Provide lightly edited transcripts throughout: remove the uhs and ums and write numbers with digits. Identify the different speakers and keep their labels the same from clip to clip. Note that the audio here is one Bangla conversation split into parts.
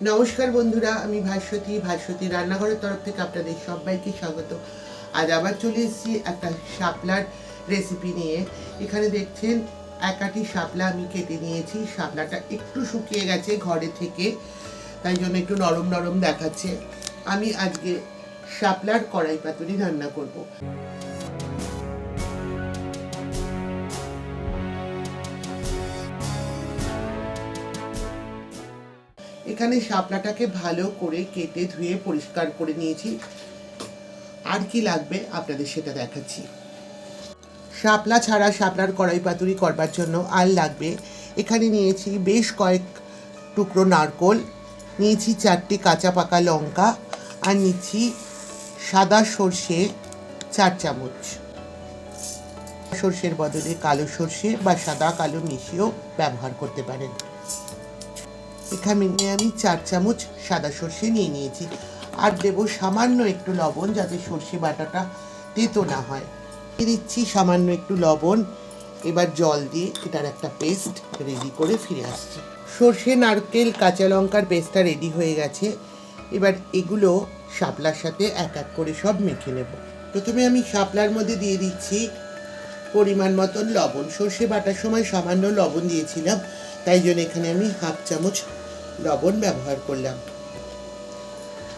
Speaker 1: নমস্কার বন্ধুরা, আমি ভাস্বতী রান্নাঘরের তরফ থেকে আপনাদের সবাইকে স্বাগত। আজ আবার চলে এসেছি একটা শাপলার রেসিপি নিয়ে। এখানে দেখছেন এক আটি শাপলা আমি কেটে নিয়েছি। শাপলাটা একটু শুকিয়ে গেছে ঘরে থেকে, তাই জন্য একটু নরম নরম দেখাচ্ছে। আমি আজকে শাপলার কড়াই পাতুরি রান্না করব। এখানে শাপলাটাকে ভালো করে কেটে ধুয়ে পরিষ্কার করে নিয়েছি। আর কি লাগবে আপনাদের সেটা দেখাচ্ছি। শাপলা ছাড়া শাপলার কড়াই পাতুরি করবার জন্য আর লাগবে, এখানে নিয়েছি বেশ কয়েক টুকরো নারকোল, নিয়েছি 4টি কাঁচা পাকা লঙ্কা, আর নিচ্ছি সাদা সর্ষে 4 চামচ। সর্ষের বদলে কালো সর্ষে বা সাদা কালো মিশিয়েও ব্যবহার করতে পারেন। এখানে আমি 4 চামচ সাদা সর্ষে নিয়ে নিয়েছি। আর দেব সামান্য একটু লবণ, যাতে সর্ষে বাটাটা তেতো না হয়। দিচ্ছি সামান্য একটু লবণ। এবার জল দিয়ে এটার একটা পেস্ট রেডি করে ফিরে আসছি। সর্ষে, নারকেল, কাঁচা লঙ্কার পেস্টটা রেডি হয়ে গেছে। এবার এগুলো শাপলার সাথে এক এক করে সব মেখে নেব। প্রথমে আমি শাপলার মধ্যে দিয়ে দিচ্ছি পরিমাণ মতন লবণ। সর্ষে বাটার সময় সামান্য লবণ দিয়েছিলাম, তাই জন্য এখানে আমি 1/2 চামচ লবণ ব্যবহার করলাম।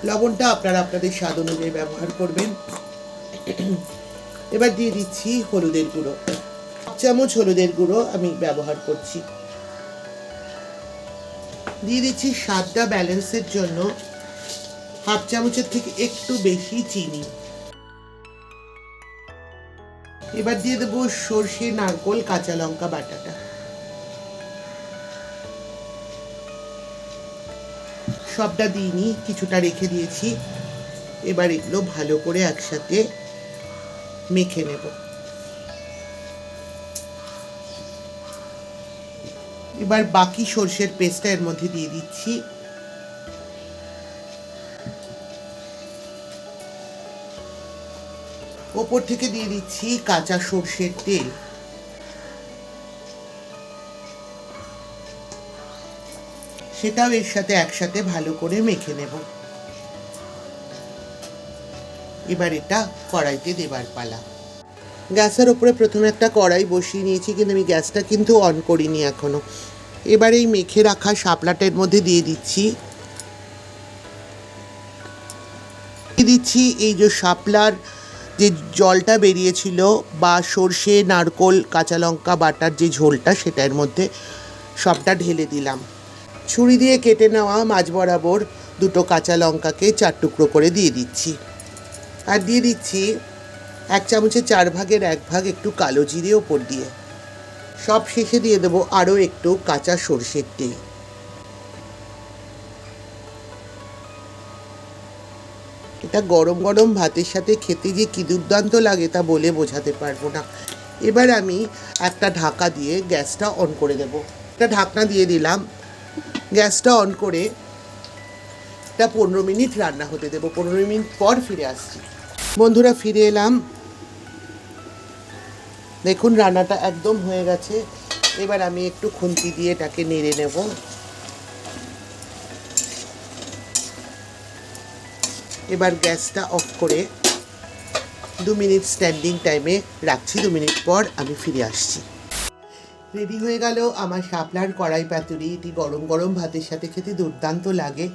Speaker 1: লবণটা আপনারা আপনাদের স্বাদ অনুযায়ী ব্যবহার করবেন। এবার দিয়ে দিচ্ছি হলুদের গুঁড়ো। 1 চামচ হলুদের গুঁড়ো আমি ব্যবহার করছি। দিয়ে দিচ্ছি স্বাদটা ব্যালেন্সের জন্য 1/2 চামচের থেকে একটু বেশি চিনি। এবার দিয়ে দেবো সর্ষে, নারকেল, কাঁচা লঙ্কা বাটাটা। সবটা দিইনি, কিছুটা রেখে দিয়েছি। এবার এগুলো ভালো করে একসাথে মেখে নেব। এবার বাকি সর্ষের পেস্টটা এর মধ্যে দিয়ে দিচ্ছি। ওপর থেকে দিয়ে দিচ্ছি কাঁচা সর্ষের তেল। সেটাও এর সাথে একসাথে ভালো করে মেখে নেব। এবার এটা কড়াইতে দেবার পালা। গ্যাসের ওপরে প্রথমে একটা কড়াই বসিয়ে নিয়েছি, কিন্তু আমি গ্যাসটা কিন্তু অন করিনি এখনো। এবার এই মেখে রাখা শাপলাটার মধ্যে দিয়ে দিচ্ছি এই যে শাপলার যে জলটা বেরিয়েছিল বা সর্ষে, নারকেল, কাঁচা লঙ্কা বাটার যে ঝোলটা, সেটার মধ্যে সবটা ঢেলে দিলাম। ছুরি দিয়ে কেটে নেওয়া মাঝ বরাবর 2টো কাঁচা লঙ্কাকে 4 টুকরো করে দিয়ে দিচ্ছি। আর দিয়ে দিচ্ছি 1 চামচের 4 ভাগের 1 ভাগ একটু কালো জিরে ওপর দিয়ে। সব শেষে দিয়ে দেবো আরও একটু কাঁচা সর্ষের তেল। এটা গরম গরম ভাতের সাথে খেতে যে কি দুর্দান্ত লাগে তা বলে বোঝাতে পারবো না। এবার আমি একটা ঢাকা দিয়ে গ্যাসটা অন করে দেব। একটা ঢাকনা দিয়ে দিলাম। গ্যাসটা অন করে এটা 15 মিনিট রান্না হতে দেবো। 15 মিনিট পর ফিরে আসছি। বন্ধুরা, ফিরে এলাম। দেখুন রান্নাটা একদম হয়ে গেছে। এবার আমি একটু খুন্তি দিয়ে এটাকে নেড়ে নেব। এবার গ্যাসটা অফ করে 2 মিনিট স্ট্যান্ডিং টাইমে রাখছি। 2 মিনিট পর আমি ফিরে আসছি। রেডি হয়ে গেল আমার শাপলার কড়াই পাতুরি। এটি গরম গরম ভাতের সাথে খেতে দুর্দান্ত লাগে।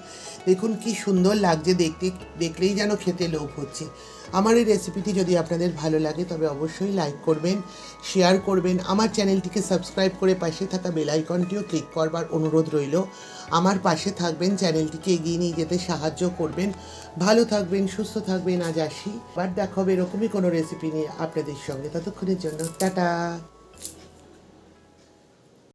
Speaker 1: দেখুন কি সুন্দর লাগছে দেখতে, দেখলেই যেন খেতে লোভ হচ্ছে। আমার এই রেসিপিটি যদি আপনাদের ভালো লাগে তবে অবশ্যই লাইক করবেন, শেয়ার করবেন। আমার চ্যানেলটিকে সাবস্ক্রাইব করে পাশে থাকা বেল আইকনটিও ক্লিক করবার অনুরোধ রইল। আমার পাশে থাকবেন, চ্যানেলটিকে এগিয়ে নিয়ে যেতে সাহায্য করবেন। ভালো থাকবেন, সুস্থ থাকবেন। আজ আসি, আবার দেখা হবে এরকমই কোনো রেসিপি নিয়ে আপনাদের সঙ্গে। ততক্ষণের জন্য টাটা।